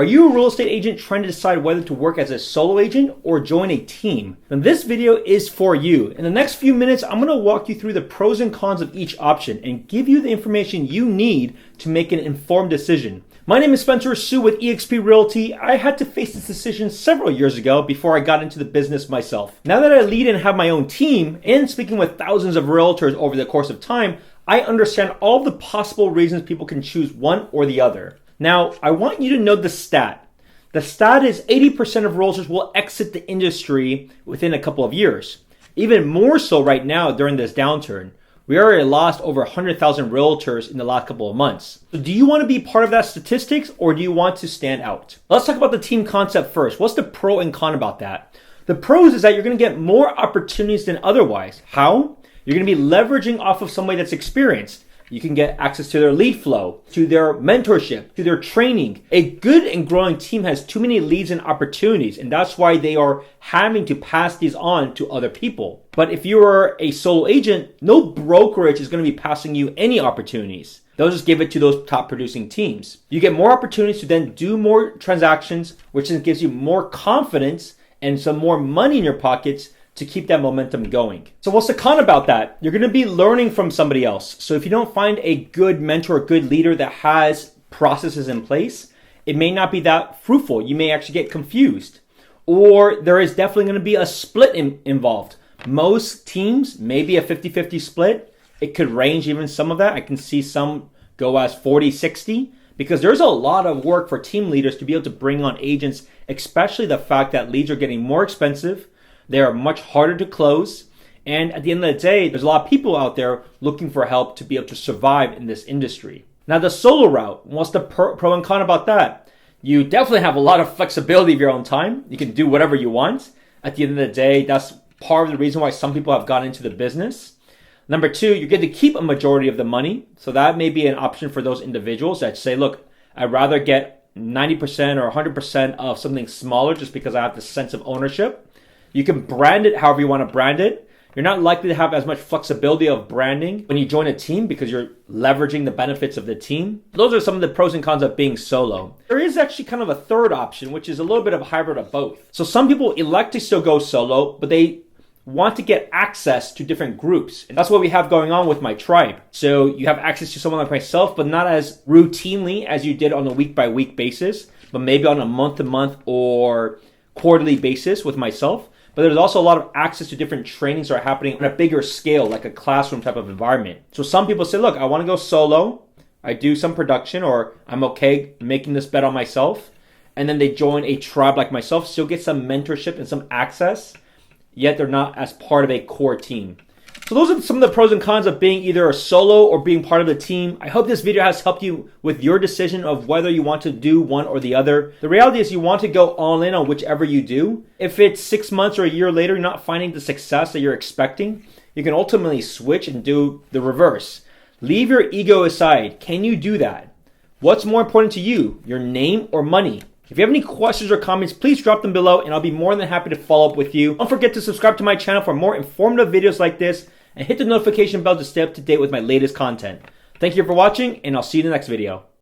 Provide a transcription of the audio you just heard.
Are you a real estate agent trying to decide whether to work as a solo agent or join a team? Then this video is for you. In the next few minutes, I'm going to walk you through the pros and cons of each option and give you the information you need to make an informed decision. My name is Spencer Su with eXp Realty. I had to face this decision several years ago before I got into the business myself. Now that I lead and have my own team and speaking with thousands of realtors over the course of time, I understand all the possible reasons people can choose one or the other. Now, I want you to know the stat. The stat is 80% of realtors will exit the industry within a couple of years. Even more so right now during this downturn. We already lost over 100,000 realtors in the last couple of months. So do you want to be part of that statistics or do you want to stand out? Let's talk about the team concept first. What's the pro and con about that? The pros is that you're going to get more opportunities than otherwise. How? You're going to be leveraging off of somebody that's experienced. You can get access to their lead flow, to their mentorship, to their training. A good and growing team has too many leads and opportunities, and that's why they are having to pass these on to other people. But if you are a solo agent, no brokerage is going to be passing you any opportunities. They'll just give it to those top producing teams. You get more opportunities to then do more transactions, which then gives you more confidence and some more money in your pockets to keep that momentum going. So what's the con about that? You're going to be learning from somebody else. So if you don't find a good mentor, a good leader that has processes in place, it may not be that fruitful. You may actually get confused. Or there is definitely going to be a split involved. Most teams, maybe a 50-50 split. It could range even some of that. I can see some go as 40-60 because there's a lot of work for team leaders to be able to bring on agents, especially the fact that leads are getting more expensive. They are much harder to close. And at the end of the day, there's a lot of people out there looking for help to be able to survive in this industry. Now, the solo route, what's the pro and con about that? You definitely have a lot of flexibility of your own time. You can do whatever you want. At the end of the day, that's part of the reason why some people have gotten into the business. Number two, you get to keep a majority of the money. So that may be an option for those individuals that say, look, I'd rather get 90% or 100% of something smaller just because I have the sense of ownership. You can brand it however you want to brand it. You're not likely to have as much flexibility of branding when you join a team because you're leveraging the benefits of the team. Those are some of the pros and cons of being solo. There is actually kind of a third option, which is a little bit of a hybrid of both. So some people elect to still go solo, but they want to get access to different groups. And that's what we have going on with my tribe. So you have access to someone like myself, but not as routinely as you did on a week-by-week basis, but maybe on a month-to-month or quarterly basis with myself. But there's also a lot of access to different trainings that are happening on a bigger scale, like a classroom type of environment. So some people say, look, I want to go solo. I do some production or I'm okay making this bet on myself. And then they join a tribe like myself, still get some mentorship and some access, yet they're not as part of a core team. So those are some of the pros and cons of being either a solo or being part of the team. I hope this video has helped you with your decision of whether you want to do one or the other. The reality is you want to go all in on whichever you do. If it's 6 months or a year later, you're not finding the success that you're expecting, you can ultimately switch and do the reverse. Leave your ego aside. Can you do that? What's more important to you, your name or money? If you have any questions or comments, please drop them below and I'll be more than happy to follow up with you. Don't forget to subscribe to my channel for more informative videos like this and hit the notification bell to stay up to date with my latest content. Thank you for watching and I'll see you in the next video.